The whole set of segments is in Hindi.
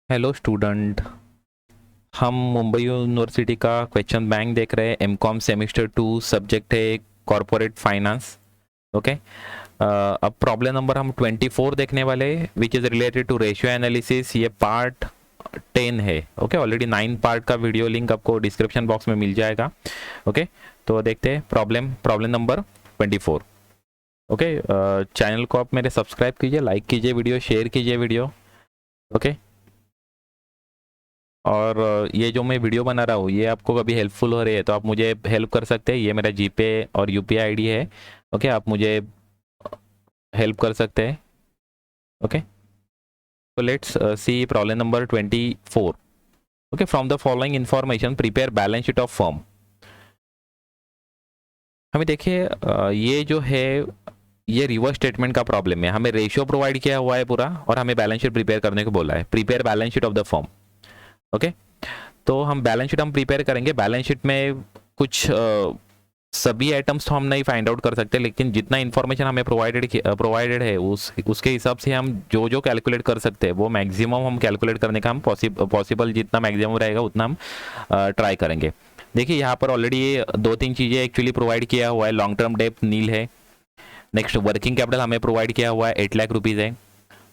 Hello student. हम मुंबई यूनिवर्सिटी का क्वेश्चन बैंक देख रहे हैं। एमकॉम सेमेस्टर 2 सब्जेक्ट है कॉरपोरेट फाइनेंस। ओके। अब प्रॉब्लम नंबर हम 24 देखने वाले, which is related to ratio analysis. ये पार्ट 10 है। ओके, ऑलरेडी 9 पार्ट का वीडियो लिंक आपको डिस्क्रिप्शन बॉक्स में मिल जाएगा। ओके, तो देखते हैं प्रॉब्लम नंबर 24। ओके, चैनल को आप मेरे सब्सक्राइब कीजिए, लाइक कीजिए वीडियो, शेयर कीजिए वीडियो। ओके, और ये जो मैं वीडियो बना रहा हूँ ये आपको कभी हेल्पफुल हो रही है तो आप मुझे हेल्प कर सकते हैं। ये मेरा जीपे और यूपीआई आईडी है। ओके, आप मुझे हेल्प कर सकते हैं। ओके, तो let's see problem number 24। Okay, from the following information prepare balance sheet of firm. हमें देखिए ये जो है ये रिवर्स स्टेटमेंट का प्रॉब्लम है। हमें रेशियो प्रोवाइड किया हुआ है पूरा और हमें बैलेंस शीट प्रिपेयर करने को बोला है। Prepare balance sheet of the firm. Okay, तो हम बैलेंस शीट हम प्रिपेयर करेंगे। बैलेंस शीट में कुछ सभी आइटम्स तो हम नहीं फाइंड आउट कर सकते, लेकिन जितना इन्फॉर्मेशन हमें प्रोवाइडेड है उसके हिसाब से हम जो जो कैलकुलेट कर सकते हैं वो मैक्सिमम हम कैलकुलेट करने का हम पॉसिबल जितना मैक्सिमम रहेगा उतना हम ट्राई करेंगे। देखिए यहाँ पर ऑलरेडी ये 2-3 चीज़ें एक्चुअली प्रोवाइड किया हुआ है। लॉन्ग टर्म डेप्थ नील है। नेक्स्ट वर्किंग कैपिटल हमें प्रोवाइड किया हुआ है 8 लाख रुपीज़ है,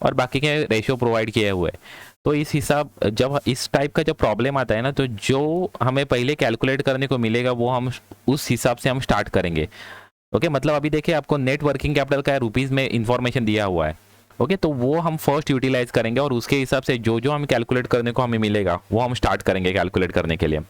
और बाकी के रेशियो प्रोवाइड किए हुए हैं। तो इस हिसाब जब इस टाइप का जब प्रॉब्लम आता है ना, तो जो हमें पहले कैलकुलेट करने को मिलेगा वो हम उस हिसाब से हम स्टार्ट करेंगे। ओके, मतलब अभी देखिए आपको नेट वर्किंग कैपिटल का रुपीज़ में इंफॉर्मेशन दिया हुआ है। ओके, तो वो हम फर्स्ट यूटिलाइज करेंगे और उसके हिसाब से जो जो हमें कैलकुलेट करने को हमें मिलेगा वो हम स्टार्ट करेंगे कैलकुलेट करने के लिए।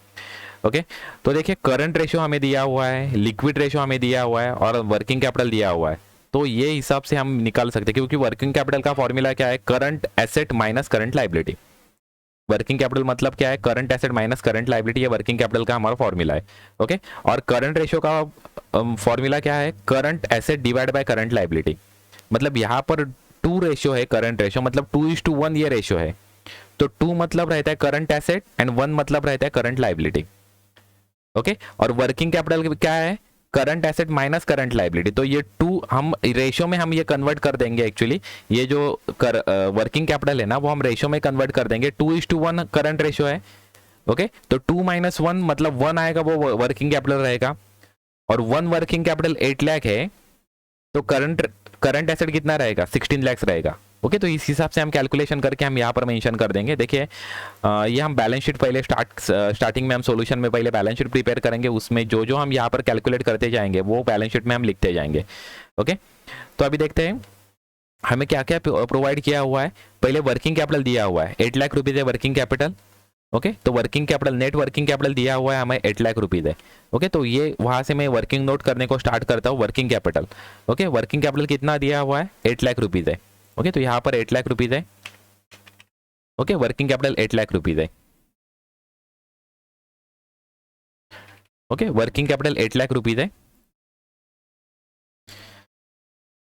ओके, तो देखिए करंट रेशियो हमें दिया हुआ है, लिक्विड रेशियो हमें दिया हुआ है और वर्किंग कैपिटल दिया हुआ है। तो ये हिसाब से हम निकाल सकते हैं, क्योंकि वर्किंग कैपिटल का फॉर्मूला क्या है? Current asset minus current liability. Working capital मतलब क्या है? Current asset minus current liability. ये वर्किंग कैपिटल का हमारा फॉर्मूला है। ओके, और करंट रेशियो का फॉर्मूला क्या है? Current asset divide by current liability. मतलब यहाँ पर 2 रेशियो है। करंट रेशियो मतलब 2:1 ये रेशियो है। तो 2 मतलब रहता है करंट एसेट एंड 1 मतलब रहता है करंट लाइबिलिटी। ओके, और वर्किंग कैपिटल क्या है? Current asset minus current liability. तो ये 2 हम रेशियो में हम ये कन्वर्ट कर देंगे। एक्चुअली ये जो वर्किंग कैपिटल है ना वो हम रेशियो में कन्वर्ट कर देंगे। 2:1 करंट रेशियो है। ओके, तो 2 - 1 मतलब 1 आएगा, वो वर्किंग कैपिटल रहेगा। और 1 वर्किंग कैपिटल 8 लाख है, तो करंट करंट एसेट कितना रहेगा? 16 लाख रहेगा। ओके, तो इस हिसाब से हम कैलकुलेशन करके हम यहाँ पर मेंशन कर देंगे। देखिए ये हम बैलेंस शीट पहले स्टार्टिंग में हम सॉल्यूशन में पहले बैलेंस शीट प्रिपेयर करेंगे। उसमें जो जो हम यहाँ पर कैलकुलेट करते जाएंगे वो बैलेंस शीट में हम लिखते जाएंगे। ओके, तो अभी देखते हैं हमें क्या क्या प्रोवाइड किया हुआ है। पहले वर्किंग कैपिटल दिया हुआ है 8 लाख रुपीज़ है वर्किंग कैपिटल। ओके, तो working capital net working capital दिया हुआ है हमें 8 लाख रुपीज़ है। ओके, तो ये वहां से मैं वर्किंग नोट करने को स्टार्ट करता हूँ। Working capital, okay, working capital कितना दिया हुआ है? 8 लाख रुपीज़ है। ओके, तो यहाँ पर 8 लाख रुपीज़ है। Okay, working capital 8 lakh rupees है। Okay, working capital 8 lakh rupees है।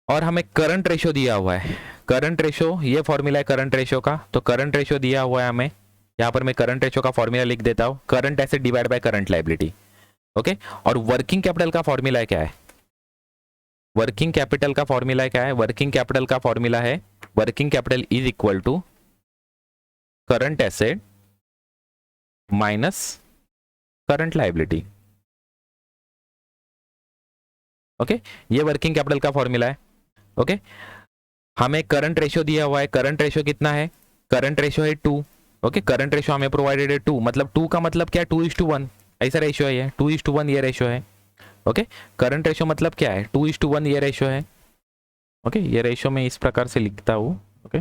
और हमें करंट रेशियो दिया हुआ है। करंट रेशियो ये फॉर्मूला है करंट रेशियो का। तो करंट रेशियो दिया हुआ है हमें। यहाँ पर मैं करंट रेशियो का फॉर्मूला लिख देता हूँ, current asset divide by current liability. Okay, और वर्किंग कैपिटल का फॉर्मूला क्या है? वर्किंग कैपिटल का फॉर्मूला क्या है? वर्किंग कैपिटल का फॉर्मूला है working capital is equal to current asset minus current liability. Okay, ये वर्किंग कैपिटल का फॉर्मूला है। ओके, हमें करंट रेशियो दिया हुआ है। करंट रेशियो कितना है? करंट रेशियो है 2। ओके, करंट रेशियो हमें प्रोवाइडेड है 2, मतलब 2 का मतलब क्या है? 2:1 ऐसा रेशियो है। ये 2:1 ये रेशियो है। ओके, करंट रेशियो मतलब क्या है? 2:1 ये रेशियो है। ओके, ये रेशियो मैं इस प्रकार से लिखता हूँ। ओके,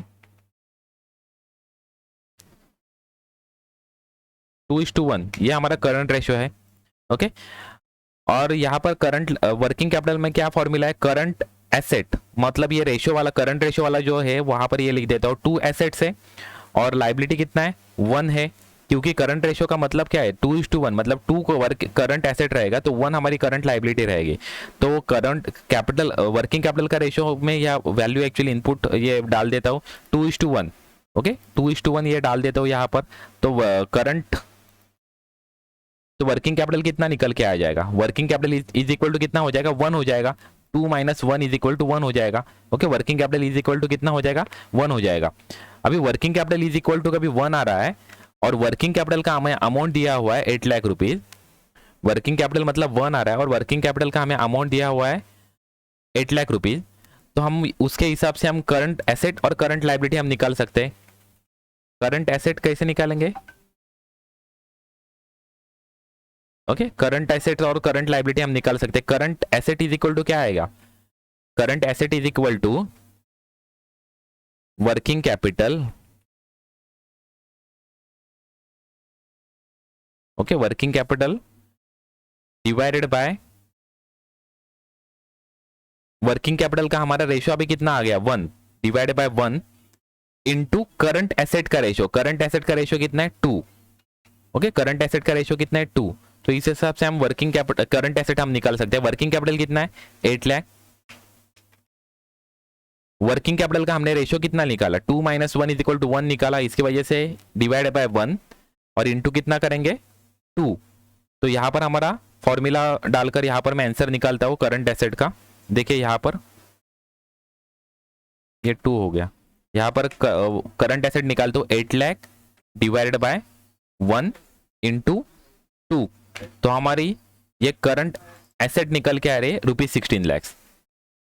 2:1 ये हमारा करंट रेशियो है। ओके, और यहाँ पर करंट वर्किंग कैपिटल में क्या फॉर्मूला है? करंट एसेट मतलब ये रेशियो वाला करंट रेशियो वाला जो है वहां पर ये लिख देता हूँ 2 एसेट्स है, और लाइबिलिटी कितना है? 1 है। क्योंकि करंट रेशियो का मतलब क्या है? 2:1 मतलब 2 को करंट एसेट रहेगा तो 1 हमारी करंट लाइबिलिटी रहेगी। तो करंट कैपिटल वर्किंग कैपिटल का रेशियो में या वैल्यू एक्चुअली इनपुट ये डाल देता हूँ 2:1। ओके, 2:1 ये डाल देता हूँ यहाँ पर। तो करंट तो वर्किंग कैपिटल कितना निकल के आ जाएगा? Working capital is equal to कितना हो जाएगा? 1 हो जाएगा। 2 माइनस 1 इज इक्वल टू 1 हो जाएगा। Okay, working capital is equal to कितना हो जाएगा, 1 हो जाएगा। अभी working capital is equal to कभी 1 आ रहा है और वर्किंग कैपिटल का हमें अमाउंट दिया हुआ है 8 लाख रुपीज। वर्किंग कैपिटल मतलब 1 आ रहा है और वर्किंग कैपिटल का हमें अमाउंट दिया हुआ है 8 लाख रुपीज। तो हम उसके हिसाब से हम करंट एसेट और करंट लायबिलिटी हम निकाल सकते हैं। करंट एसेट कैसे निकालेंगे, ओके, करंट एसेट और करंट लायबिलिटी हम निकाल सकते हैं। Current asset is equal to क्या आएगा, current asset is equal to working capital, okay, working capital divided by working capital का हमारा रेशियो अभी कितना आ गया 1 divided by 1 into current asset का रेशियो। करंट एसेट का रेशियो कितना है 2, ओके, करंट एसेट का रेशियो कितना है 2। तो इस हिसाब से हम वर्किंग कैपिटल करंट एसेट हम निकाल सकते हैं। वर्किंग कैपिटल कितना है 8 लाख। वर्किंग कैपिटल का हमने रेशियो कितना निकाला 2 माइनस 1 इज इक्वल टू 1 निकाला, इसकी वजह से डिवाइड बाय 1 और इनटू कितना करेंगे 2। तो यहां पर हमारा फॉर्मूला डालकर यहां पर मैं आंसर निकालता हूं करंट एसेट का। देखिए यहां पर ये 2 हो गया, यहां पर करंट एसेट निकालते हो 8 लाख डिवाइडेड बाय 1 इंटू 2। तो हमारी ये करंट एसेट निकल के आ रही है ₹16 लाख।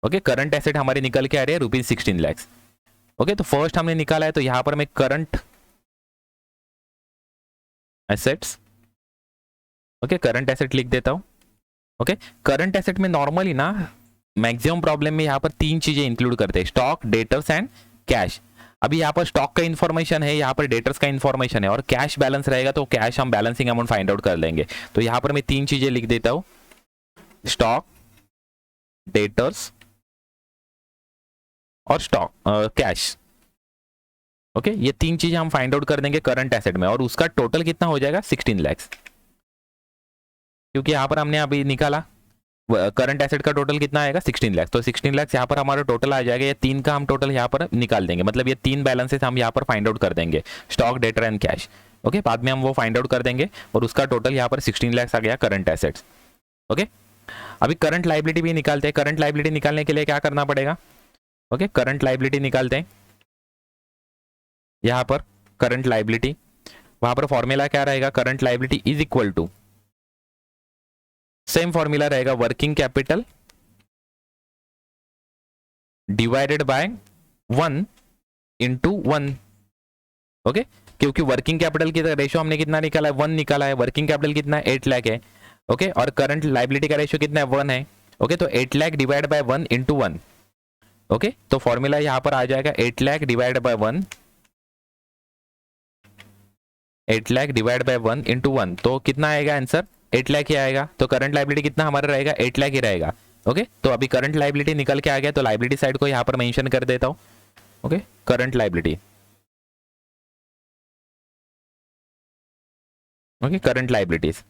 ओके, करंट एसेट हमारी निकल के आ रही है ₹16 लाख। ओके, तो फर्स्ट हमने निकाला है, तो यहां पर मैं current assets, okay, current asset लिख देता हूं। ओके, करंट एसेट में नॉर्मली ना मैक्सिमम प्रॉब्लम में यहाँ पर 3 चीजें इंक्लूड करते हैं, स्टॉक, डेटर्स एंड कैश। अभी यहाँ पर स्टॉक का इन्फॉर्मेशन है, यहाँ पर डेटर्स का इन्फॉर्मेशन है और कैश बैलेंस रहेगा, तो कैश हम बैलेंसिंग अमाउंट फाइंड आउट कर लेंगे। तो यहाँ पर मैं 3 चीजें लिख देता हूँ, स्टॉक, डेटर्स और स्टॉक कैश। ओके, ये 3 चीजें हम फाइंड आउट कर देंगे करंट एसेट में और उसका टोटल कितना हो जाएगा 16 लाख। क्योंकि यहाँ पर हमने अभी निकाला करंट एसेट का टोटल कितना आएगा 16 लाख, तो 16 लाख यहाँ पर हमारा टोटल आ जाएगा। ये 3 का हम टोटल यहाँ पर निकाल देंगे, मतलब ये 3 बैलेंसेस हम यहाँ पर फाइंड आउट कर देंगे, stock, debtor and cash. Okay, बाद में हम वो फाइंड आउट कर देंगे और उसका टोटल यहाँ पर 16 लाख आ गया करंट एसेट्स। ओके, अभी करंट लायबिलिटी भी निकालते हैं। करंट लायबिलिटी निकालने के लिए क्या करना पड़ेगा, ओके, करंट लायबिलिटी निकालते हैं। यहाँ पर करंट लायबिलिटी, वहां पर फॉर्मूला क्या रहेगा, current liability is equal to, same formula रहेगा, working capital divided by 1 into 1। Okay, क्योंकि वर्किंग कैपिटल की रेशियो हमने कितना निकाला है 1 निकाला है, वर्किंग कैपिटल कितना है 8 लाख है। ओके, और करंट लायबिलिटी का रेशियो कितना है 1 है। ओके, तो 8 lakh divide by 1 into 1। Okay, तो फॉर्मूला यहां पर आ जाएगा 8 lakh divide by 1, 8 lakh divide by 1 into 1। तो कितना आएगा आंसर 8 लाख ही आएगा। तो करंट लायबिलिटी कितना हमारा रहेगा 8 लाख ही रहेगा। ओके, तो अभी करंट लायबिलिटी निकल के आ गया, तो लायबिलिटी साइड को यहाँ पर मेंशन कर देता हूँ। Okay, current liability, okay, current liabilities.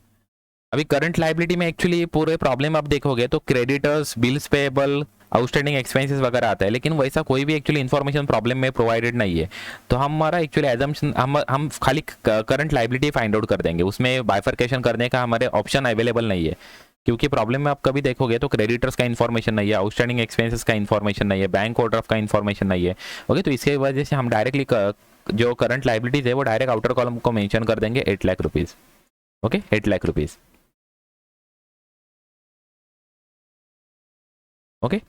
अभी करंट लायबिलिटी में एक्चुअली पूरे प्रॉब्लम आप देखोगे तो creditors, bills payable, outstanding expenses वगैरह आता है, लेकिन वैसा कोई भी एक्चुअली इन्फॉर्मेशन प्रॉब्लम में प्रोवाइडेड नहीं है। तो हमारा एक्चुअली एजम्पशन हम खाली करंट लायबिलिटी फाइंड आउट कर देंगे, उसमें बाइफरकेशन करने का हमारे ऑप्शन अवेलेबल नहीं है। क्योंकि प्रॉब्लम में आप कभी देखोगे तो क्रेडिटर्स का इन्फॉर्मेशन नहीं है, आउटस्टैंडिंग एक्सपेंसेस का इन्फॉर्मेशन नहीं है, बैंक ओवरड्राफ्ट का इन्फॉर्मेशन नहीं है। ओके, तो इसके वजह से हम डायरेक्टली जो करंट लायबिलिटीज है वो डायरेक्ट आउटर कॉलम को मेंशन कर देंगे 8 lakh rupees. Okay, 8 lakh rupees. Okay,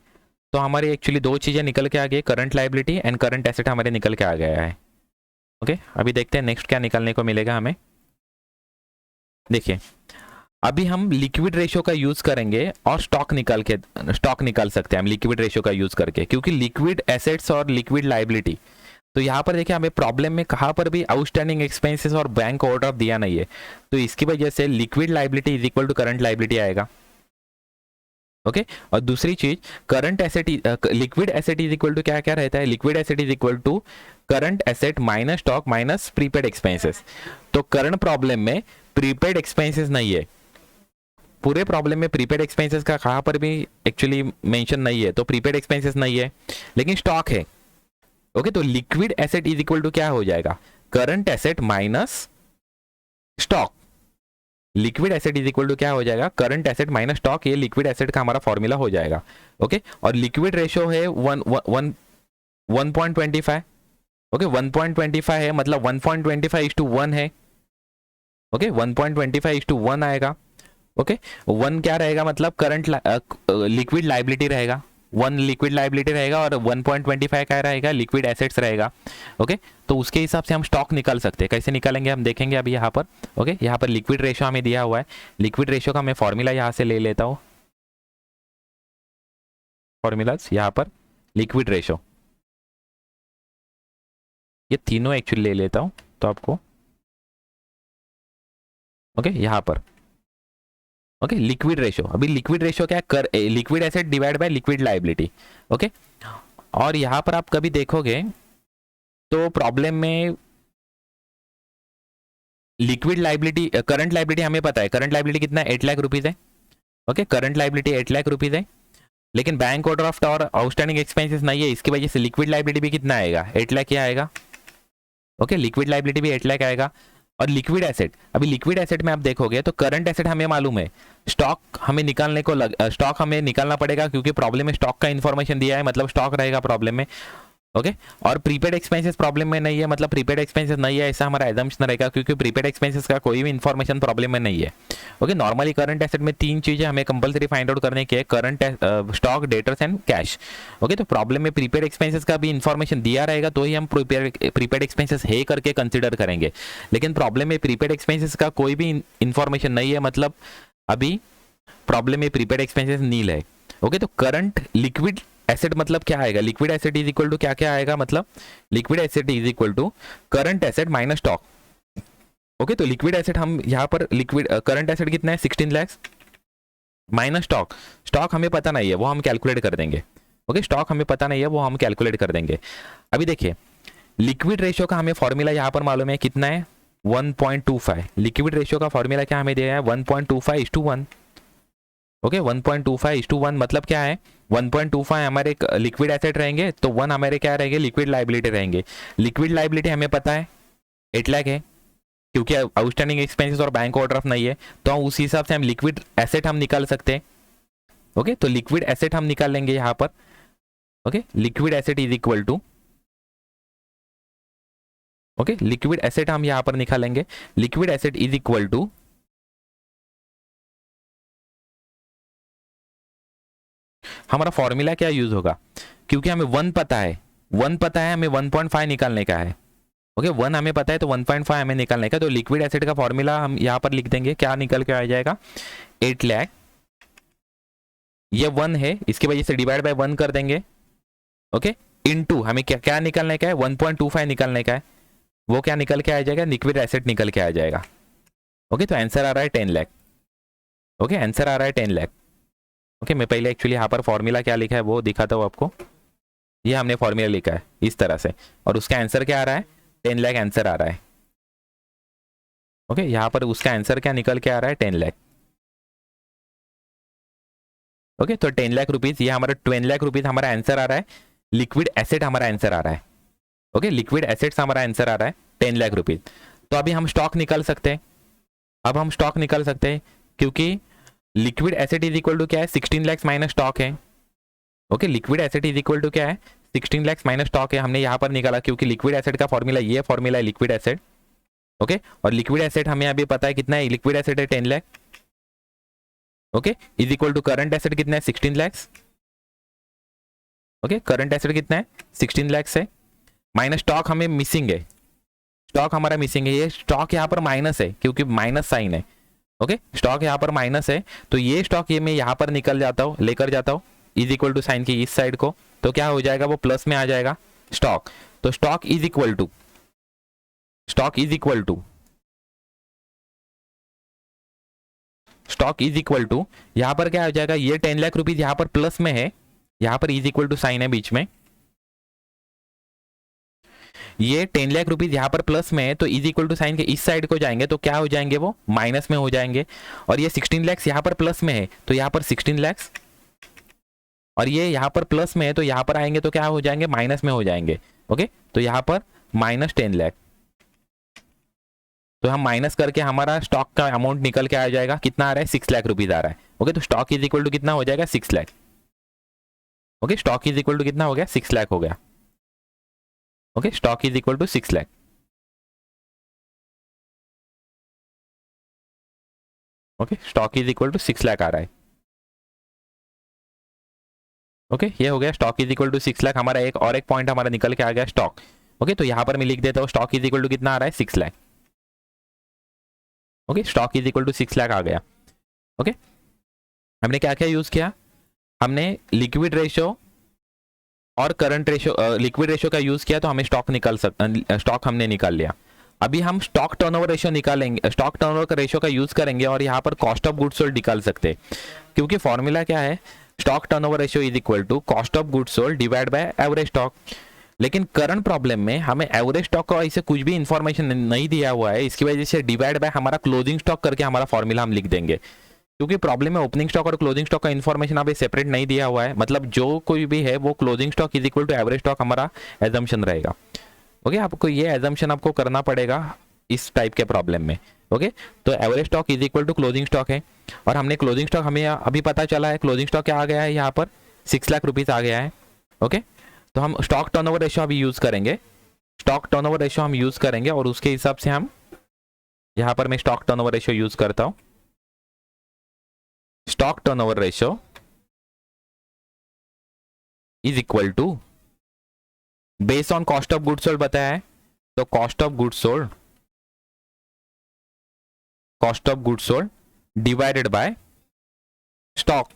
तो हमारी एक्चुअली 2 चीजें निकल के आ गई, current liability and current asset हमारे निकल के आ गया है। ओके, अभी देखते हैं नेक्स्ट क्या निकलने को मिलेगा हमें। देखिए, अभी हम लिक्विड रेशियो का यूज करेंगे और स्टॉक निकाल सकते हैं हम लिक्विड रेशियो का यूज करके, क्योंकि लिक्विड एसेट्स और लिक्विड लायबिलिटी। तो यहाँ पर देखिए हमें प्रॉब्लम में कहाँ पर भी आउटस्टैंडिंग एक्सपेंसेस और बैंक ओवरड्राफ्ट दिया नहीं है, तो इसकी वजह से liquid liability is equal to current liability आएगा। ओके, और दूसरी चीज current asset, liquid asset is equal to क्या क्या रहता है, liquid asset is equal to current asset minus stock minus prepaid expenses. तो करंट प्रॉब्लम में प्रीपेड एक्सपेंसेस नहीं है, पूरे प्रॉब्लम में प्रीपेड एक्सपेंसेस का कहां पर भी एक्चुअली मेंशन नहीं है, तो प्रीपेड एक्सपेंसेस नहीं है, लेकिन स्टॉक है। ओके, तो liquid asset is equal to क्या हो जाएगा, current asset minus stock. Liquid asset is equal to क्या हो जाएगा, करंट एसेट माइनस स्टॉक, ये लिक्विड एसेट का हमारा फॉर्मूला हो जाएगा। ओके, और लिक्विड रेशियो है 1.25। ओके, 1.25 है, मतलब 1.25:1 है। ओके, 1.25:1 आएगा। ओके, 1 क्या रहेगा, मतलब करंट लिक्विड लाइबिलिटी रहेगा, 1 लिक्विड लाइबिलिटी रहेगा, और 1.25 क्या रहेगा, लिक्विड एसेट्स रहेगा। ओके, तो उसके हिसाब से हम स्टॉक निकाल सकते हैं। कैसे निकालेंगे हम देखेंगे अभी यहाँ पर। ओके, यहाँ पर लिक्विड रेशियो हमें दिया हुआ है, लिक्विड रेशियो का मैं फॉर्मूला यहाँ से ले लेता हूँ। फॉर्मूलाज यहाँ पर लिक्विड रेशियो, ये तीनों एक्चुअली ले लेता हूँ तो आपको। ओके, यहाँ पर ओके, लिक्विड रेशियो, अभी लिक्विड रेशियो क्या है, liquid asset divide by liquid liability. Okay, और यहाँ पर आप कभी देखोगे तो प्रॉब्लम में लिक्विड लाइबिलिटी, करंट लाइबिलिटी हमें पता है, करंट लाइबिलिटी कितना है, 8 लाख रुपीज है। Okay, current liability 8 lakh rupees है, लेकिन बैंक ओवरड्राफ्ट और आउटस्टैंडिंग एक्सपेंसेस नहीं है, इसकी वजह से लिक्विड लाइबिलिटी भी कितना आएगा, 8 लाख क्या आएगा। ओके, लिक्विड लाइबिलिटी भी 8 लाख आएगा। और लिक्विड एसेट, अभी लिक्विड एसेट में आप देखोगे तो करंट एसेट हमें मालूम है, स्टॉक हमें निकालने को स्टॉक हमें निकालना पड़ेगा, क्योंकि प्रॉब्लम में स्टॉक का इन्फॉर्मेशन दिया है, मतलब स्टॉक रहेगा प्रॉब्लम में। ओके, और प्रीपेड एक्सपेंसेस प्रॉब्लम में नहीं है, मतलब प्रीपेड एक्सपेंसेस नहीं है ऐसा हमारा एजम्पशन रहेगा, क्योंकि प्रीपेड एक्सपेंसेस का कोई भी इन्फॉर्मेशन प्रॉब्लम में नहीं है। ओके, नॉर्मली करंट एसेट में 3 चीजें हमें कंपलसरी फाइंड आउट करने की है, current, stock, debtors and cash. Okay, तो प्रॉब्लम में प्रीपेड एक्सपेंसेस का भी इन्फॉर्मेशन दिया रहेगा तो ही हम प्रीपेड एक्सपेंसेस है करके कंसिडर करेंगे, लेकिन प्रॉब्लम में प्रीपेड एक्सपेंसेस का कोई भी इन्फॉर्मेशन नहीं है, मतलब अभी प्रॉब्लम में प्रीपेड एक्सपेंसेस नील है। ओके, तो करंट लिक्विड एसेट मतलब क्या आएगा, liquid asset is equal to क्या क्या आएगा, मतलब liquid asset is equal to current asset minus stock. Okay, तो लिक्विड एसेट हम यहाँ पर लिक्विड करंट एसेट कितना है 16 लाख माइनस स्टॉक, स्टॉक हमें पता नहीं है वो हम कैलकुलेट कर देंगे। ओके, स्टॉक हमें पता नहीं है वो हम कैलकुलेट कर देंगे। अभी देखिए लिक्विड रेशियो का हमें फॉर्मूला यहाँ पर मालूम है कितना है 1.25, लिक्विड रेशियो का फॉर्मूला क्या हमें दिया है 1.25:1। ओके, 1.25:1 मतलब क्या है, 1.25 हमारे लिक्विड एसेट रहेंगे तो 1 हमारे क्या रहेंगे, लिक्विड लाइबिलिटी रहेंगे। लिक्विड लाइबिलिटी हमें पता है 8 लाख है, क्योंकि आउटस्टैंडिंग एक्सपेंसेस और बैंक ओवरड्राफ्ट नहीं है, तो उस हिसाब से हम लिक्विड एसेट हम निकाल सकते हैं। ओके, तो लिक्विड एसेट हम निकाल लेंगे यहाँ पर। Okay, liquid asset is equal to, okay, liquid asset हम यहाँ पर निकालेंगे, liquid asset is equal to, हमारा फॉर्मूला क्या यूज होगा, क्योंकि हमें 1 पता है, 1 पता है, हमें 1.5 निकालने का है। ओके, 1 हमें पता है तो 1.5 हमें निकालने का, तो लिक्विड एसेट का फॉर्मूला हम यहाँ पर लिख देंगे, क्या निकल के आ जाएगा 8 लाख, ये 1 है इसकी वजह से डिवाइड बाय 1 कर देंगे। ओके, इनटू हमें क्या क्या निकालने का है 1.25 निकालने का है, वो क्या निकल के आ जाएगा, लिक्विड एसेट निकल के आ जाएगा। ओके, तो आंसर आ रहा है 10 लाख। ओके, आंसर आ रहा है 10 लाख। ओके, मैं पहले एक्चुअली यहाँ पर फॉर्मूला क्या लिखा है वो दिखाता हूँ आपको, ये हमने फॉर्मूला लिखा है इस तरह से, और उसका आंसर क्या आ रहा है 10 लाख आंसर आ रहा है। ओके, यहाँ पर उसका आंसर क्या निकल के आ रहा है 10 लाख। ओके, तो 10 लाख रुपीज, ये हमारा 10 लाख रुपीज हमारा आंसर आ रहा है, लिक्विड एसेट हमारा आंसर आ रहा है। ओके, लिक्विड एसेट्स हमारा आंसर आ रहा है 10 लाख रुपीज। तो अभी हम स्टॉक निकाल सकते हैं, अब हम स्टॉक निकाल सकते हैं, क्योंकि liquid asset is equal to क्या है 16 लाख माइनस स्टॉक है। Okay, liquid asset is equal to क्या है 16 लाख माइनस स्टॉक है, हमने यहाँ पर निकाला, क्योंकि लिक्विड एसेट का फॉर्मूला ये फॉर्मूला है लिक्विड एसेट। ओके, और लिक्विड एसेट हमें अभी पता है कितना है, लिक्विड एसेट है 10 lakh. Okay, is equal to current asset कितना है 16 लाख। ओके, करंट एसेट कितना है 16 लाख है, माइनस स्टॉक हमें मिसिंग है, स्टॉक हमारा मिसिंग है, ये स्टॉक यहाँ पर माइनस है क्योंकि माइनस साइन है। ओके, स्टॉक यहाँ पर माइनस है, तो ये स्टॉक ये मैं यहाँ पर निकल जाता हूँ, लेकर जाता हूँ इज इक्वल टू साइन की इस साइड को, तो क्या हो जाएगा वो प्लस में आ जाएगा स्टॉक, तो stock is equal to, stock is equal to, stock is equal to, यहाँ पर क्या हो जाएगा, ये 10 लाख रुपीज यहाँ पर प्लस में है, यहाँ पर इज इक्वल टू साइन है बीच में, ये 10 लाख रुपीज यहाँ पर प्लस में है, तो इज इक्वल टू साइन के इस साइड को जाएंगे तो क्या हो जाएंगे वो माइनस में हो जाएंगे, और ये 16 लाख यहाँ पर प्लस में है तो यहाँ पर 16 लाख, और ये यहाँ पर प्लस में है तो यहाँ पर आएंगे तो क्या हो जाएंगे माइनस में हो जाएंगे। ओके, तो यहाँ पर -10 लाख, तो हम माइनस करके हमारा स्टॉक का अमाउंट निकल के आ जाएगा, कितना आ रहा है 6 लाख रुपीज आ रहा है। ओके, तो स्टॉक इज इक्वल टू कितना हो जाएगा 6 lakh. Okay, stock is equal to कितना हो गया 6 लाख हो गया। Okay, stock is equal to 6 lakh. Okay, stock is equal to 6 lakh आ रहा है। ओके, ये हो गया stock is equal to 6 lakh. हमारा एक पॉइंट हमारा निकल के आ गया स्टॉक। ओके, तो यहां पर मैं लिख देता हूं स्टॉक इज इक्वल टू कितना आ रहा है 6 lakh. Okay, stock is equal to 6 lakh आ गया। ओके, हमने क्या क्या यूज किया, हमने लिक्विड रेशियो और करंट रेशियो, लिक्विड रेशियो का यूज किया तो हमें स्टॉक हमने निकाल लिया। अभी हम स्टॉक टर्नओवर रेशियो निकालेंगे, स्टॉक टर्नओवर रेशियो का यूज करेंगे और यहाँ पर कॉस्ट ऑफ गुड्स सोल्ड निकाल सकते हैं, क्योंकि फॉर्मूला क्या है, stock turnover ratio is equal to cost of goods sold divide by average stock. लेकिन करंट प्रॉब्लम में हमें एवरेज स्टॉक का ऐसे कुछ भी इंफॉर्मेशन नहीं दिया हुआ है, इसकी वजह से डिवाइड बाय हमारा क्लोजिंग स्टॉक करके हमारा फॉर्मूला हम लिख देंगे, क्योंकि प्रॉब्लम में ओपनिंग स्टॉक और क्लोजिंग स्टॉक का इन्फॉर्मेशन अभी सेपरेट नहीं दिया हुआ है। मतलब जो कोई भी है वो closing stock is equal to average stock हमारा एजम्पशन रहेगा। ओके, आपको ये एजम्पशन आपको करना पड़ेगा इस टाइप के प्रॉब्लम में। ओके, तो average stock is equal to closing stock है, और हमने क्लोजिंग स्टॉक हमें अभी पता चला है, क्लोजिंग स्टॉक क्या आ गया है यहाँ पर 6 लाख रुपीज आ गया है। ओके, तो हम स्टॉक टर्नओवर रेशियो अभी यूज करेंगे, स्टॉक टर्नओवर रेशियो हम यूज करेंगे और उसके हिसाब से हम यहाँ पर मैं स्टॉक टर्नओवर रेशियो यूज करता हूं। Stock turnover ratio is equal to based on cost of goods sold बताया है, तो cost of goods sold divided by stock.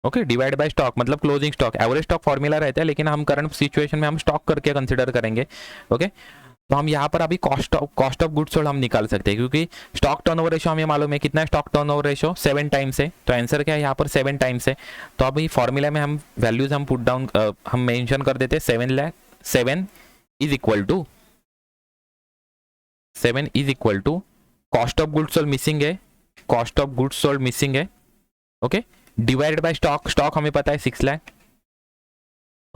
Okay, divide by stock मतलब closing stock. Average stock formula रहता है, लेकिन हम करंट सिचुएशन में हम स्टॉक करके कंसीडर करेंगे। ओके, तो हम यहाँ पर अभी कॉस्ट ऑफ गुड्स सोल्ड हम निकाल सकते हैं, क्योंकि स्टॉक टर्नओवर रेशियो हमें मालूम है कितना है, स्टॉक टर्नओवर रेशियो 7 टाइम्स है, तो आंसर क्या है यहाँ पर 7 टाइम्स है। तो अभी फॉर्मूला में हम वैल्यूज हम पुट डाउन हम मेंशन कर देते हैं 7 is equal to cost of goods sold missing है, cost of goods sold missing है। ओके, डिवाइडेड बाय स्टॉक हमें पता है 6 लाख।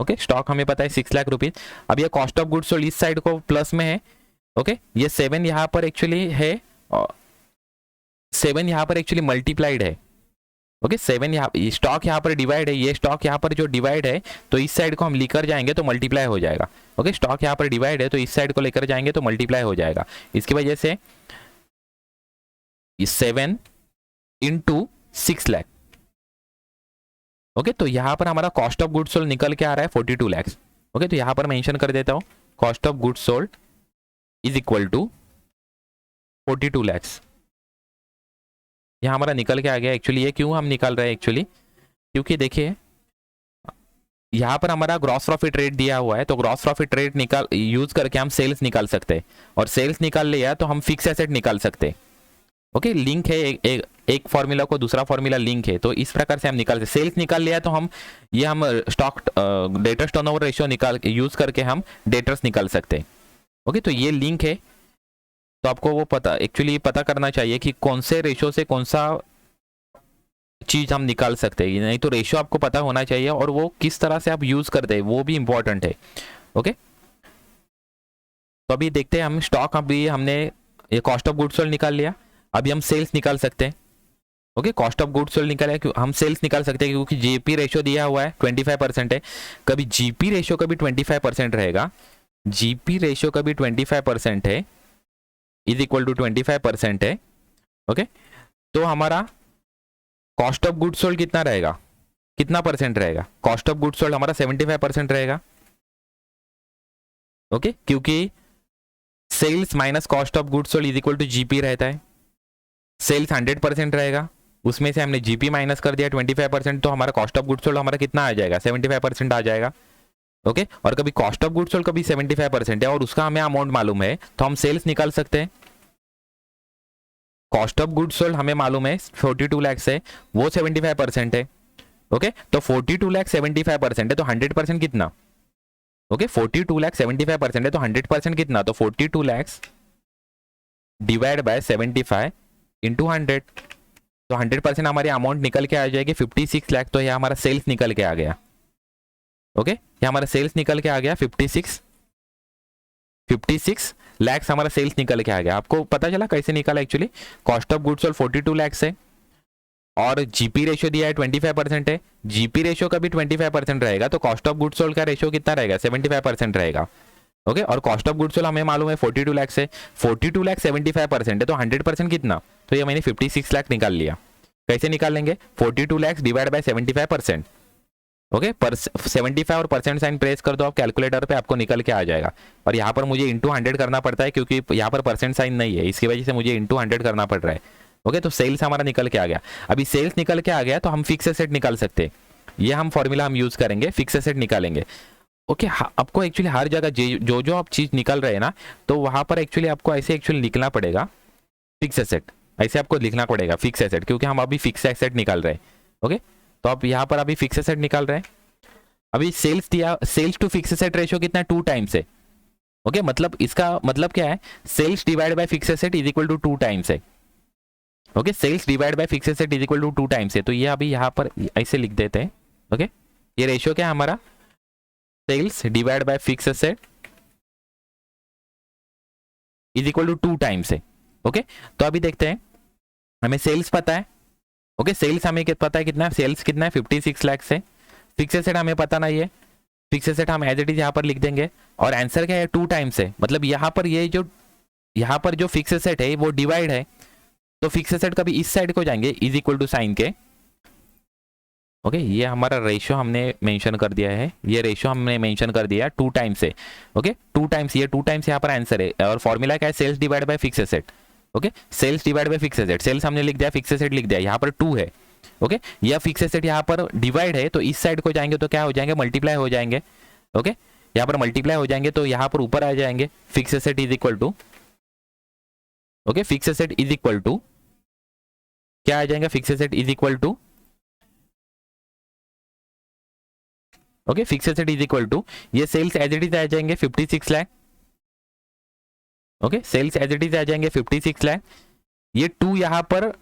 ओके, स्टॉक हमें पता है 6 लाख रुपीज। अब ये कॉस्ट ऑफ गुड्स सोल्ड इस साइड को प्लस में है। ओके, ये 7 यहाँ पर एक्चुअली है, 7 यहाँ पर एक्चुअली मल्टीप्लाइड है। ओके, 7 यहाँ स्टॉक यहाँ पर डिवाइड है, ये स्टॉक यहाँ पर जो डिवाइड है तो इस साइड को हम लेकर जाएंगे तो मल्टीप्लाई हो जाएगा। ओके, स्टॉक यहाँ पर डिवाइड है तो इस साइड को लेकर जाएंगे तो मल्टीप्लाई हो जाएगा। इसकी वजह से 7 इंटू 6 लाख। ओके, तो यहाँ पर हमारा कॉस्ट ऑफ गुड्स सोल्ड निकल के आ रहा है 42 लाख। ओके, तो यहाँ पर मेंशन कर देता हूँ cost of goods sold is equal to 42 lakh. यहाँ हमारा निकल के आ गया। एक्चुअली ये क्यों हम निकाल रहे हैं, एक्चुअली क्योंकि देखिए यहाँ पर हमारा ग्रॉस प्रॉफिट रेट दिया हुआ है, तो ग्रॉस प्रॉफिट रेट यूज करके हम सेल्स निकाल सकते हैं, और सेल्स निकाल लिया तो हम फिक्स एसेट निकाल सकते हैं। ओके, लिंक है, एक फॉर्मूला को दूसरा फॉर्मूला लिंक है, तो इस प्रकार से हम निकाल सकते। सेल्स निकाल लिया तो हम stock debtors turnover ratio use करके हम डेटर्स निकाल सकते हैं। ओके, तो ये लिंक है, तो आपको वो पता करना चाहिए कि कौन से रेशियो से कौन सा चीज हम निकाल सकते हैं, नहीं तो रेशियो आपको पता होना चाहिए और वो किस तरह से आप यूज करते हैं वो भी इंपॉर्टेंट है। ओके, तो अभी देखते हैं हम स्टॉक, अभी हमने ये कॉस्ट ऑफ गुड्स सोल्ड निकाल लिया, अभी हम सेल्स निकाल सकते हैं। Okay, cost of goods sold निकाला, हम सेल्स निकाल सकते हैं क्योंकि जीपी रेशियो दिया हुआ है 25% है। कभी जीपी रेशियो कभी 25% रहेगा, जीपी रेशियो कभी 25% है, इज इक्वल टू 25% है। ओके, तो हमारा कॉस्ट ऑफ गुड्स सोल्ड कितना रहेगा, कितना परसेंट रहेगा, कॉस्ट ऑफ गुड्स सोल्ड हमारा 75% रहेगा। ओके, क्योंकि sales minus cost of goods sold is equal to GP रहता है। सेल्स 100% रहेगा, उसमें से हमने जीपी माइनस कर दिया 25%, तो हमारा कॉस्ट ऑफ गुड्स सोल्ड हमारा कितना आ जाएगा, 75% आ जाएगा। ओके, और कभी कॉस्ट ऑफ गुड्स सोल्ड कभी 75% है और उसका हमें अमाउंट मालूम है तो हम सेल्स निकाल सकते हैं। कॉस्ट ऑफ गुड्स सोल्ड हमें मालूम है 42 लाख से, वो 75% है। ओके, तो 42 लाख 75% है तो 100% कितना, ओके 42 लाख 75% है तो 100% कितना, तो 42 लाख डिवाइड बाय 75 इंटू 100, तो 100% हमारी अमाउंट निकल के आ जाएगी 56 लाख। तो यह हमारा सेल्स निकल के आ गया। ओके, यह हमारा सेल्स निकल के आ गया 56 56 लैक्स हमारा सेल्स निकल के आ गया। आपको पता चला कैसे निकाला? Actually cost of goods sold 42 lakhs है और जीपी रेशियो दिया है 25% है। जीपी रेशियो का भी 25% रहेगा तो कॉस्ट ऑफ गुड्स सोल्ड का रेशियो कितना रहेगा? 75% रहेगा। ओके और कॉस्ट ऑफ गुड्स सोल्ड हमें मालूम है 42 लैक्स है। 42 लैक्स 75% है तो 100% कितना? तो ये मैंने 56 लाख निकाल लिया। कैसे निकाल लेंगे? 42 लैक्स डिवाइड बाय 75%। ओके पर 75 और परसेंट साइन प्रेस कर दो आप कैलकुलेटर पे, आपको निकल के आ जाएगा। और यहाँ पर मुझे इंटू 100 करना पड़ता है क्योंकि यहाँ पर परसेंट साइन नहीं है, इसकी वजह से मुझे इंटू 100 करना पड़ रहा है। ओके तो सेल्स हमारा निकल के आ गया। अभी सेल्स निकल के आ गया तो हम फिक्स एसेट निकाल सकते हैं। ये हम फॉर्मूला हम यूज करेंगे, फिक्स एसेट निकालेंगे। ओके आपको एक्चुअली हर जगह जो जो आप चीज निकल रहे हैं ना, तो वहां पर एक्चुअली आपको ऐसे एक्चुअली लिखना पड़ेगा फिक्स एसेट, ऐसे आपको लिखना पड़ेगा फिक्स एसेट, क्योंकि हम अभी फिक्स एसेट निकाल रहे हैं। ओके तो आप यहाँ पर अभी फिक्स एसेट निकाल रहे हैं। अभी सेल्स दिया, sales to fix asset ratio कितना है? 2 टाइम्स है। ओके मतलब इसका मतलब क्या है? Sales divide by fix asset is equal to 2 times है। Okay sales divide by fix asset is equal to 2 times है। तो ये अभी यहाँ पर ऐसे लिख देते हैं। ओके ये रेशियो क्या है हमारा? Sales divide by fix asset is equal to 2 times है। ओके तो अभी देखते हैं, हमें सेल्स पता है। ओके सेल्स हमें पता है कितना? सेल्स कितना है? 56 लाख है। फिक्स एसेट हमें पता नहीं है, फिक्स एसेट हम एज इट इज यहाँ पर लिख देंगे। और आंसर क्या है? 2 टाइम्स है। मतलब यहाँ पर ये जो यहाँ पर जो फिक्स एसेट है वो डिवाइड है, तो फिक्स एसेट कभी इस साइड को जाएंगे इज इक्वल टू साइन के। ओके ये हमारा रेशियो हमने मेंशन कर दिया है, ये रेशियो हमने मेंशन कर दिया 2 टाइम्स है। ओके 2 टाइम्स, ये 2 टाइम्स यहाँ पर आंसर है। और फॉर्मूला क्या है? Sales divide by fix asset. Okay sales divide by fix asset, sales हमने लिख दिया, फिक्स एसेट लिख दिया, यहाँ पर 2 है। ओके यह फिक्स एसेट यहाँ पर डिवाइड है तो इस साइड को जाएंगे तो क्या हो जाएंगे? मल्टीप्लाई हो जाएंगे। ओके यहाँ पर मल्टीप्लाई हो जाएंगे तो यहाँ पर ऊपर आ जाएंगे। Fix asset is equal to, okay fix asset is equal to क्या आ जाएगा? Fix asset is equal to, okay fix asset is equal to, ये सेल्स एज इट इज आ जाएंगे 56 lakh. Okay sales as it is आ जाएंगे 56 लाख। ये 2 यहाँ पर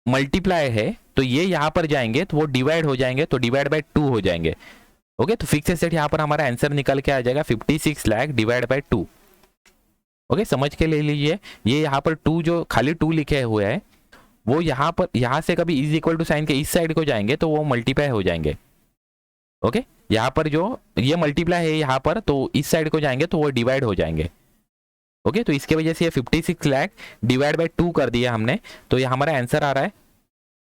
मल्टीप्लाई है तो ये यहाँ पर जाएंगे तो वो डिवाइड हो जाएंगे, तो डिवाइड बाय 2 हो जाएंगे। ओके तो फिक्स एसेट यहाँ पर हमारा आंसर निकल के आ जाएगा 56 लाख डिवाइड बाय 2। ओके समझ के ले लीजिए, ये यहाँ पर 2 जो खाली 2 लिखे हुए हैं वो यहाँ पर, यहाँ से कभी इज इक्वल टू साइन के इस साइड को जाएंगे तो वो मल्टीप्लाई हो जाएंगे। ओके यहाँ पर जो ये मल्टीप्लाई है यहाँ पर, तो इस साइड को जाएंगे तो वो डिवाइड हो जाएंगे। ओके तो इसके वजह से ये 56 लाख डिवाइड बाय 2 कर दिया हमने, तो ये हमारा आंसर आ रहा है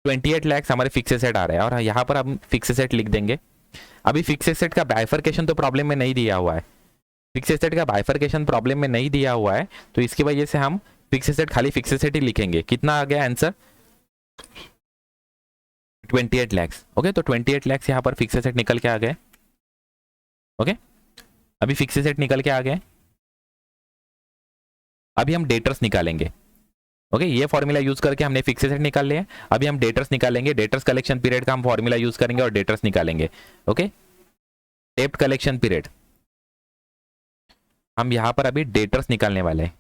28 लाख हमारे फिक्स एसेट आ रहे हैं। और यहाँ पर हम फिक्स एसेट लिख देंगे। अभी फिक्स एसेट का बाइफरकेशन तो प्रॉब्लम में नहीं दिया हुआ है, फिक्स एसेट का बाइफरकेशन प्रॉब्लम में नहीं दिया हुआ है, तो इसकी वजह से हम फिक्स एसेट, खाली फिक्स एसेट ही लिखेंगे। कितना आ गया आंसर? 28 लैक्स। ओके तो 28 लैक्स यहाँ पर फिक्स एसेट निकल के आ गए। ओके अभी फिक्स एसेट निकल के आ गए। अभी हम डेटर्स निकालेंगे। ओके ये फॉर्मूला यूज करके हमने फिक्स एसेट निकाल लिया। अभी हम डेटर्स निकालेंगे, डेटर्स कलेक्शन पीरियड का हम फॉर्मूला यूज करेंगे और डेटर्स निकालेंगे। ओके डेब्ट कलेक्शन पीरियड, हम यहाँ पर अभी डेटर्स निकालने वाले हैं।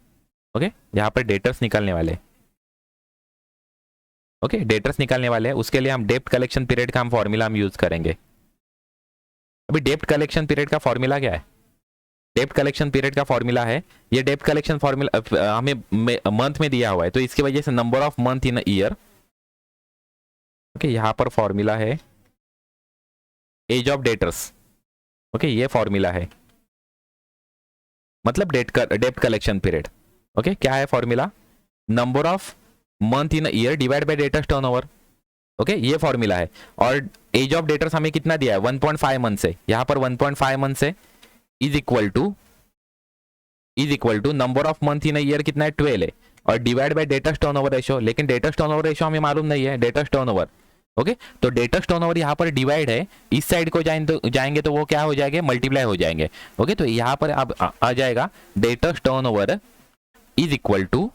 ओके यहाँ पर डेटर्स निकालने वाले, ओके डेटर्स निकालने वाले हैं। उसके लिए हम डेब्ट कलेक्शन पीरियड का हम फॉर्मूला हम यूज करेंगे। अभी डेब्ट कलेक्शन पीरियड का फॉर्मूला क्या है? डेब्ट कलेक्शन पीरियड का फॉर्मूला है, ये डेब्ट कलेक्शन फॉर्मूला हमें मंथ में दिया हुआ है तो इसकी वजह से number of month in year. Okay यहाँ पर फॉर्मूला है एज ऑफ डेटर्स। ओके ये फॉर्मूला है, मतलब डेब्ट कलेक्शन पीरियड। ओके क्या है formula? Number of month in year divide by debtors turnover. Okay ये फॉर्मूला है। और एज ऑफ डेटर्स हमें कितना दिया है? 1.5 मंथ से, यहाँ पर 1.5 मंथ से is equal to number of month in year कितना है? 12 है, और divide by debtors turnover ratio. लेकिन डेटर्स टर्नओवर रेशियो हमें मालूम नहीं है, डेटर्स टर्नओवर। ओके तो डेटर्स टर्नओवर यहाँ पर डिवाइड है, इस साइड को जाएंगे तो वो क्या हो जाएंगे? मल्टीप्लाई हो जाएंगे। ओके तो यहाँ पर अब आ जाएगा debtors turnover is equal to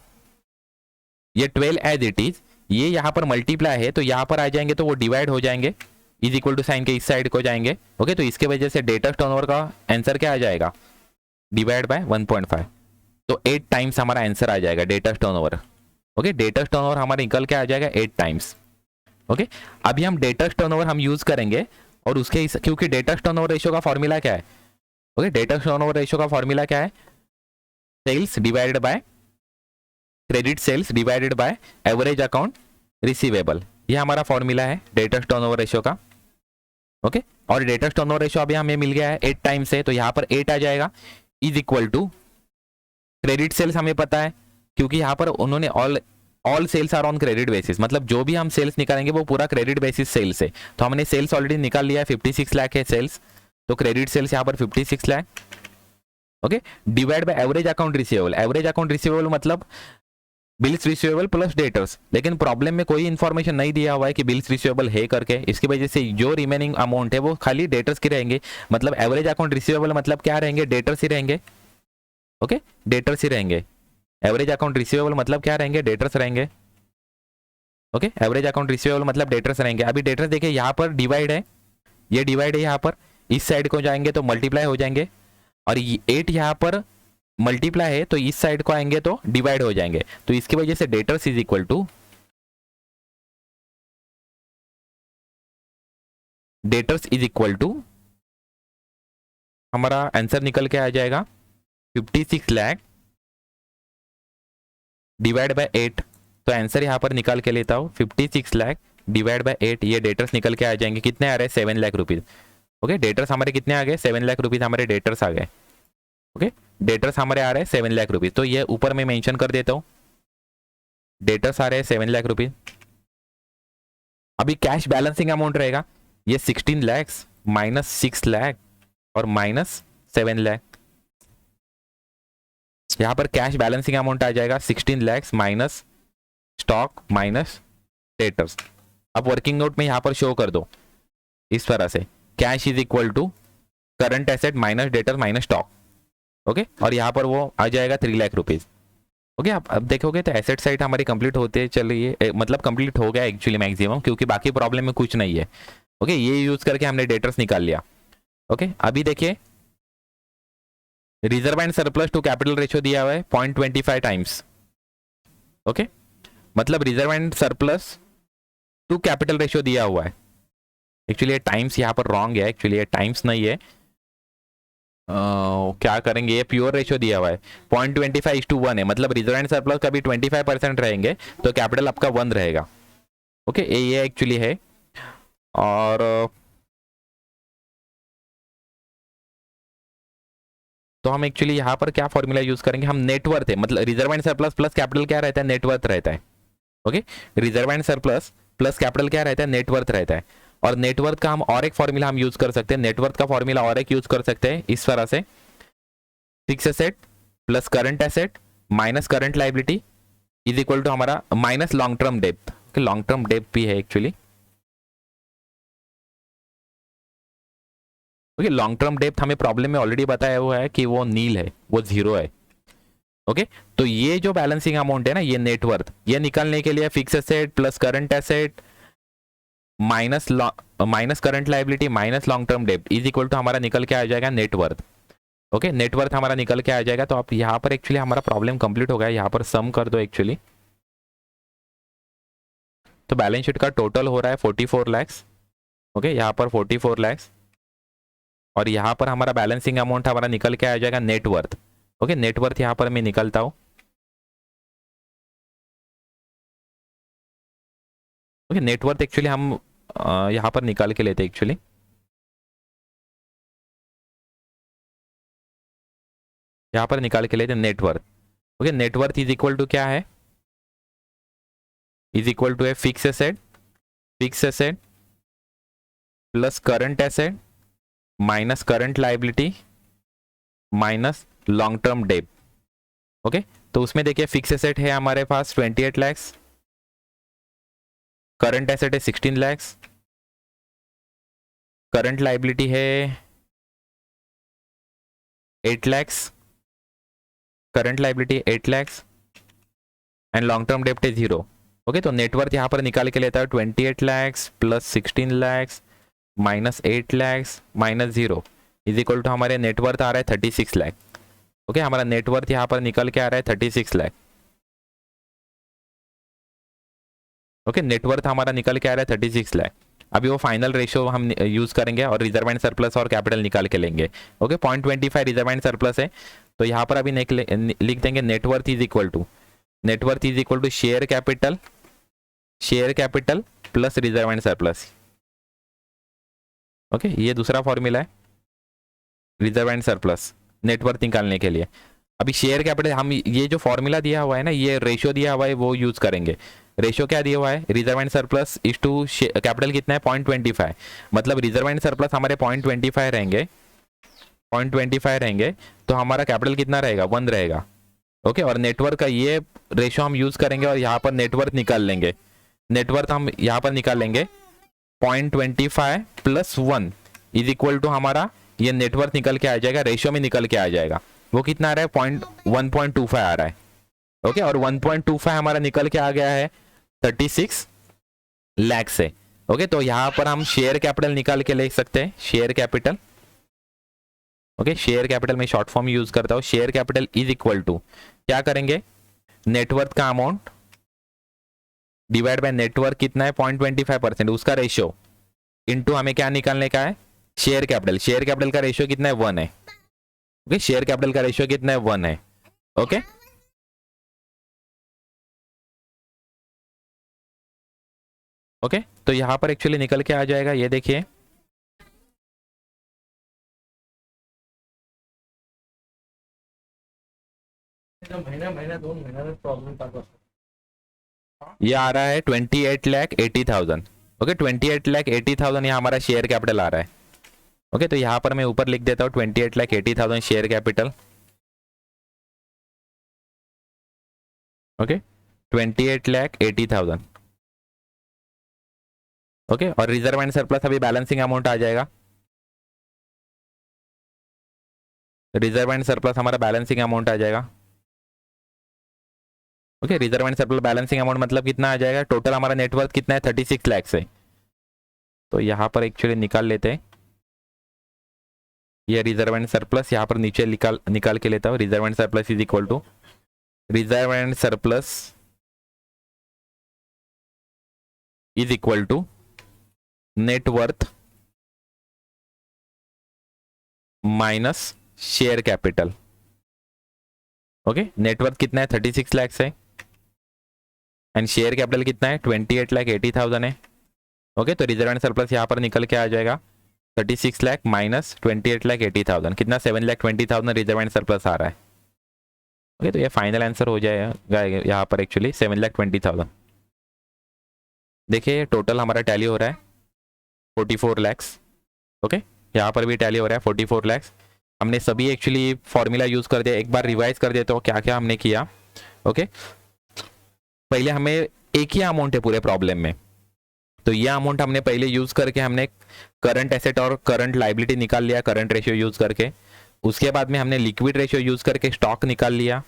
ये 12 एज इट इज, ये यहाँ पर मल्टीप्लाई है तो यहाँ पर आ जाएंगे तो वो डिवाइड हो जाएंगे, इज इक्वल टू साइन के इस साइड को जाएंगे। ओके तो इसके वजह से डेटर्स टर्नओवर का आंसर क्या आ जाएगा? डिवाइड बाय 1.5, तो 8 टाइम्स हमारा आंसर आ जाएगा debtors turnover. Okay debtors turnover हमारा निकल के आ जाएगा 8 टाइम्स। ओके अभी हम डेटर्स टर्नओवर हम यूज करेंगे और उसके क्योंकि डेटर्स टर्नओवर रेशियो का फॉर्मूला क्या है? ओके डेटर्स टर्नओवर रेशियो का फॉर्मूला क्या है? Sales divided by credit sales divided by average account receivable, ये हमारा फॉर्मूला है डेटर्स टर्नओवर रेशियो का। ओके, और डेटर्स टर्नओवर रेशियो अभी हमें मिल गया है 8 टाइम्स है, तो यहाँ पर 8 आ जाएगा is equal to credit sales हमें पता है क्योंकि यहाँ पर उन्होंने all sales are on credit basis, मतलब जो भी हम सेल्स निकालेंगे वो पूरा क्रेडिट बेसिस सेल्स है। तो हमने सेल्स ऑलरेडी निकाल लिया है, 56 लाख है सेल्स, तो क्रेडिट सेल्स यहाँ पर 56 lakh. Okay, divide by average account receivable, average account receivable मतलब बिल्स रिसीवेबल प्लस डेटर्स, लेकिन प्रॉब्लम में कोई इन्फॉर्मेशन नहीं दिया हुआ है कि बिल्स रिसीवेबल है करके, इसकी वजह से जो रिमेनिंग अमाउंट है वो खाली डेटर्स के रहेंगे। मतलब एवरेज अकाउंट रिसीवेबल मतलब क्या रहेंगे, डेटर्स ही रहेंगे। ओके, डेटर्स ही रहेंगे। एवरेज अकाउंट रिसीवेबल मतलब क्या रहेंगे, डेटर्स रहेंगे। ओके, एवरेज अकाउंट रिसीवेबल मतलब डेटर्स रहेंगे। अभी डेटर्स देखिए यहाँ पर डिवाइड है, ये डिवाइड है, यहाँ पर इस साइड को जाएंगे तो मल्टीप्लाई हो जाएंगे, और 8 यहाँ पर मल्टीप्लाई है तो इस साइड को आएंगे तो डिवाइड हो जाएंगे। तो इसकी वजह से डेटर्स इज इक्वल टू हमारा आंसर निकल के आ जाएगा 56 लाख डिवाइड बाय 8। तो आंसर यहाँ पर निकाल के लेता हूँ 56 लाख डिवाइड बाय 8, ये डेटर्स निकल के आ जाएंगे, कितने आ रहे हैं 7 लाख रुपीज। ओके, डेटर्स हमारे कितने आ गए 7 लाख रुपीज हमारे डेटर्स आ गए। ओके, डेटर्स हमारे आ रहे हैं 7 लाख रुपीज, तो ये ऊपर में मेंशन कर देता हूँ, डेटर्स आ रहे हैं 7 लाख रुपीज। अभी कैश बैलेंसिंग अमाउंट रहेगा ये 16 लाख माइनस 6 लाख और माइनस 7 लाख। यहाँ पर कैश बैलेंसिंग अमाउंट आ जाएगा 16 lakh minus stock minus debtors. अब वर्किंग नोट में यहाँ पर शो कर दो इस तरह से, cash is equal to current asset minus debtors minus stock. Okay, और यहाँ पर वो आ जाएगा 3 लाख रुपीज। ओके, अब देखोगे तो एसेट साइड हमारी कंप्लीट होते चलिए, मतलब कंप्लीट हो गया एक्चुअली मैक्सिमम, क्योंकि बाकी प्रॉब्लम में कुछ नहीं है। ओके, ये यूज करके हमने डेटर्स निकाल लिया। ओके, अभी देखिए reserve and surplus to capital ratio दिया हुआ है 0.25 टाइम्स। ओके, मतलब reserve and surplus to capital ratio दिया हुआ है, एक्चुअली ये टाइम्स यहाँ पर रॉन्ग है, एक्चुअली ये टाइम्स नहीं है। क्या करेंगे, ये प्योर रेशियो दिया हुआ है 0.25:1 है, मतलब रिजर्व एंड सरप्लस का भी 25% रहेंगे तो कैपिटल आपका 1 रहेगा। ओके, ये एक्चुअली है। और तो हम एक्चुअली यहाँ पर क्या फॉर्मूला यूज करेंगे, हम नेटवर्थ है, मतलब reserve and surplus plus capital क्या रहता है, नेटवर्थ रहता है। Okay, reserve and surplus plus capital क्या रहता है, नेटवर्थ रहता है। और नेटवर्थ का हम और एक फॉर्मूला हम यूज कर सकते हैं, नेटवर्थ का फॉर्मूला और एक यूज कर सकते हैं इस तरह से, fix asset plus current asset minus current liability is equal to हमारा माइनस लॉन्ग टर्म डेप्थ। लॉन्ग टर्म डेप्थ भी है एक्चुअली। ओके, लॉन्ग टर्म डेप्थ हमें प्रॉब्लम में ऑलरेडी बताया हुआ है कि वो नील है, वो 0 है। ओके, तो ये जो बैलेंसिंग अमाउंट है ना, ये नेटवर्थ, ये निकालने के लिए fix asset plus current asset minus current liability minus long term डेप्ट इज इक्वल टू हमारा निकल के आ जाएगा नेटवर्थ। ओके, नेटवर्थ हमारा निकल के आ जाएगा। तो आप यहाँ पर एक्चुअली हमारा प्रॉब्लम कंप्लीट हो गया, यहाँ पर सम कर दो एक्चुअली। तो बैलेंस शीट का टोटल हो रहा है 44 लाख। ओके, यहाँ पर 44 लाख, और यहाँ पर हमारा बैलेंसिंग अमाउंट हमारा निकल के आ जाएगा नेटवर्थ। ओके, नेटवर्थ यहाँ पर मैं निकलता हूँ। ओके, नेटवर्थ एक्चुअली हम यहाँ पर निकाल के लेते हैं एक्चुअली। यहाँ पर निकाल के लेते हैं net worth. Okay, net worth is equal to क्या है, इज इक्वल टू है fix asset plus current asset minus current liability minus long term डेब्ट। ओके, तो उसमें देखिए फिक्स एसेट है हमारे पास 28 लाख, करंट एसेट है 16 लाख, करंट लाइबिलिटी है 8 lakh, current liability 8 lakh and long term डेब्ट है 0। ओके, तो नेटवर्थ यहाँ पर निकाल के लेता है 28 lakh plus 16 lakh minus 8 lakh minus 0 is equal to हमारे नेटवर्थ आ रहा है 36 लाख। ओके, हमारा नेटवर्थ यहाँ पर निकल के आ रहा है 36 लाख। ओके, नेटवर्थ हमारा निकल के आ रहा है 36 लाख। अभी वो फाइनल रेशियो हम यूज करेंगे और रिजर्व एंड सरप्लस और कैपिटल निकाल के लेंगे। ओके, 0.25 रिजर्व एंड सरप्लस है, तो यहाँ पर अभी लिख देंगे net worth is equal to share capital plus reserve and surplus. Okay, ये दूसरा फॉर्मूला है रिजर्व एंड सरप्लस नेटवर्थ निकालने के लिए। अभी शेयर कैपिटल हम ये जो फॉर्मूला दिया हुआ है ना, ये रेशियो दिया हुआ है वो यूज करेंगे। रेशियो क्या दिया हुआ है, reserve and surplus is to capital कितना है 0.25, मतलब रिजर्व एंड सरप्लस हमारे 0.25 रहेंगे, 0.25 रहेंगे तो हमारा कैपिटल कितना रहेगा 1 रहेगा। ओके, और नेटवर्क का ये रेशियो हम यूज करेंगे और यहाँ पर नेटवर्थ निकाल लेंगे। नेटवर्थ हम यहाँ पर निकाल लेंगे 0.25 प्लस 1 इज इक्वल टू हमारा ये नेटवर्थ निकल के आ जाएगा, रेशियो में निकल के आ जाएगा। वो कितना आ रहा है 1.25 आ रहा है। ओके, और 1.25 हमारा निकल के आ गया है 36 लाख से। ओके, तो यहाँ पर हम शेयर कैपिटल निकाल के ले सकते हैं, share capital. Okay, share capital में शॉर्ट फॉर्म यूज करता हूँ। Share capital is equal to क्या करेंगे, नेटवर्थ का अमाउंट डिवाइड बाय नेटवर्थ कितना है 0.25% उसका रेशियो इनटू हमें क्या निकालने का है, शेयर कैपिटल। शेयर कैपिटल का रेशियो कितना है 1 है। ओके, शेयर कैपिटल का रेशियो कितना है 1 है। ओके, ओके, तो यहां पर एक्चुअली निकल के आ जाएगा, ये देखिए महीना 2 महीना में प्रॉब्लम था। ये आ रहा है 28,80,000। ओके, 28,80,000 यहाँ हमारा शेयर कैपिटल आ रहा है। ओके, तो यहाँ पर मैं ऊपर लिख देता हूँ 28,80,000 शेयर कैपिटल। ओके, 28,80,000। ओके, और रिजर्व एंड सरप्लस अभी बैलेंसिंग अमाउंट आ जाएगा। रिजर्व एंड सरप्लस हमारा बैलेंसिंग अमाउंट आ जाएगा। Okay, reserve and surplus balancing amount मतलब कितना आ जाएगा, टोटल हमारा नेटवर्थ कितना है 36 लाख से। तो यहाँ पर एक्चुअली निकाल लेते हैं ये रिजर्व एंड सरप्लस, यहाँ पर नीचे निकाल के लेता हूँ। Reserve and surplus is equal to reserve and surplus is equal to net worth minus share capital. Okay, net worth कितना है 36 लाख है एंड शेयर कैपिटल कितना है 28,80,000 है। ओके, तो रिजर्व एंड सरप्लस यहाँ पर निकल के आ जाएगा 36 लाख माइनस 28,80,000 कितना 7,20,000 रिजर्व एंड सरप्लस आ रहा है। ओके, तो ये फाइनल आंसर हो जाएगा यहाँ पर एक्चुअली 7,20,000। देखिए टोटल हमारा टैली हो रहा है 44 लैक्स। ओके, यहाँ पर भी टैली हो रहा है 44 लैक्स। हमने सभी एक्चुअली फॉर्मूला यूज कर दिया, एक बार रिवाइज कर देते हो क्या क्या हमने किया। ओके, पहले हमें एक ही अमाउंट है पूरे प्रॉब्लम में, तो ये अमाउंट हमने पहले यूज करके हमने करंट एसेट और करंट लाइबिलिटी निकाल लिया करंट रेशियो यूज करके। उसके बाद में हमने लिक्विड रेशियो यूज करके स्टॉक निकाल लिया।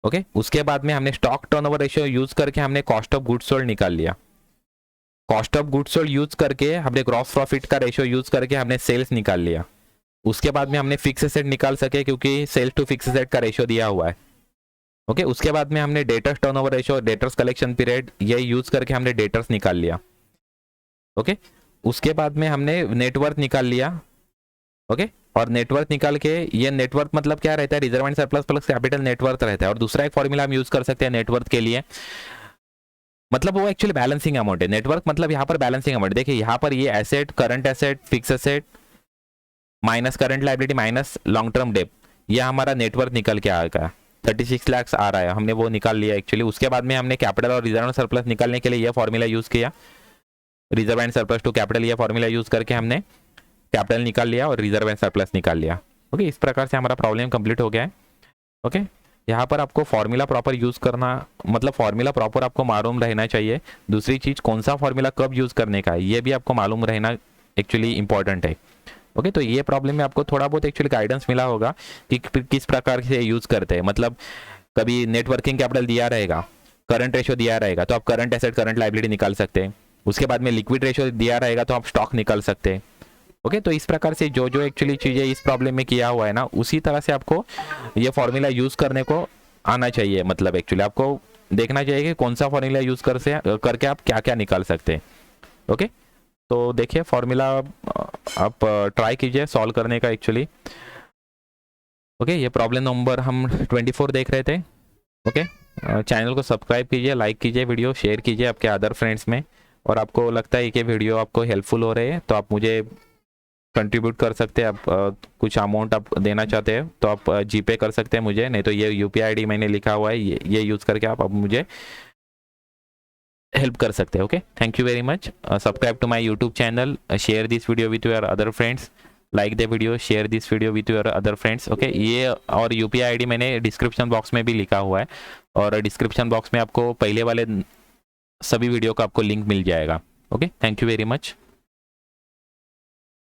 ओके, उसके बाद में हमने स्टॉक टर्नओवर रेशियो यूज करके हमने कॉस्ट ऑफ गुड्स सोल्ड निकाल लिया। Cost of goods sold use करके हमने ग्रॉस प्रॉफिट का रेशियो यूज करके हमने सेल्स निकाल लिया। उसके बाद में हमने फिक्स एसेट निकाल सके क्योंकि सेल्स टू फिक्स एसेट का रेशियो दिया हुआ है। ओके, उसके बाद में हमने debtors turnover ratio debtors collection period ये यूज करके हमने डेटर्स निकाल लिया। ओके, उसके बाद में हमने नेटवर्थ निकाल लिया। ओके, और नेटवर्थ निकाल के ये नेटवर्थ मतलब क्या रहता है, reserve and surplus plus capital net worth रहता है। और दूसरा एक फॉर्मूला हम यूज कर सकते हैं नेटवर्थ के लिए, मतलब वो एक्चुअली बैलेंसिंग अमाउंट है। नेटवर्थ मतलब यहाँ पर बैलेंसिंग अमाउंट, देखिए यहाँ पर ये asset current asset fix asset minus current liability minus long term debt, ये हमारा नेटवर्थ निकल के आ गया 36 लाख आ रहा है, हमने वो निकाल लिया एक्चुअली। उसके बाद में हमने कैपिटल और रिजर्व एंड सरप्लस निकालने के लिए ये फॉर्मूला यूज किया, reserve and surplus to capital, ये फॉर्मूला यूज करके हमने कैपिटल निकाल लिया और रिजर्व एंड सरप्लस निकाल लिया। ओके, इस प्रकार से हमारा प्रॉब्लम कंप्लीट हो गया है। ओके, यहाँ पर आपको फॉर्मूला प्रॉपर यूज करना, मतलब फॉर्मूला प्रॉपर आपको मालूम रहना चाहिए। दूसरी चीज कौन सा फॉर्मूला कब यूज करने का है ये भी आपको मालूम रहना एक्चुअली इंपॉर्टेंट है। ओके, तो ये प्रॉब्लम में आपको थोड़ा बहुत एक्चुअली गाइडेंस मिला होगा कि किस प्रकार से यूज करते हैं। मतलब कभी नेटवर्किंग कैपिटल दिया रहेगा, करंट रेशियो दिया रहेगा तो आप करंट एसेट करंट लाइबिलिटी निकाल सकते हैं। उसके बाद में लिक्विड रेशियो दिया रहेगा तो आप स्टॉक निकाल सकते हैं। ओके, तो इस प्रकार से जो जो एक्चुअली चीज़ें इस प्रॉब्लम में किया हुआ है ना, उसी तरह से आपको ये फॉर्मूला यूज करने को आना चाहिए। मतलब एक्चुअली आपको देखना चाहिए कि कौन सा फॉर्मूला यूज करके आप क्या क्या निकाल सकते हैं। ओके, तो देखिए फॉर्मूला आप ट्राई कीजिए सॉल्व करने का एक्चुअली। ओके, ये प्रॉब्लम नंबर हम 24 देख रहे थे। ओके, चैनल को सब्सक्राइब कीजिए, लाइक कीजिए, वीडियो शेयर कीजिए आपके अदर फ्रेंड्स में। और आपको लगता है कि वीडियो आपको हेल्पफुल हो रहे हैं तो आप मुझे कंट्रीब्यूट कर सकते हैं। आप कुछ अमाउंट आप देना चाहते हैं तो आप जीपे कर सकते हैं मुझे, नहीं तो ये यूपीआई आईडी मैंने लिखा हुआ है, ये यूज़ करके आप मुझे हेल्प कर सकते हैं। Okay, thank you very much. Subscribe to my YouTube channel, share this video with your other friends, like the video, share this video with your other friends. Okay, ये और यूपीआई आईडी मैंने डिस्क्रिप्शन बॉक्स में भी लिखा हुआ है, और डिस्क्रिप्शन बॉक्स में आपको पहले वाले सभी वीडियो का आपको लिंक मिल जाएगा। Okay, thank you very much.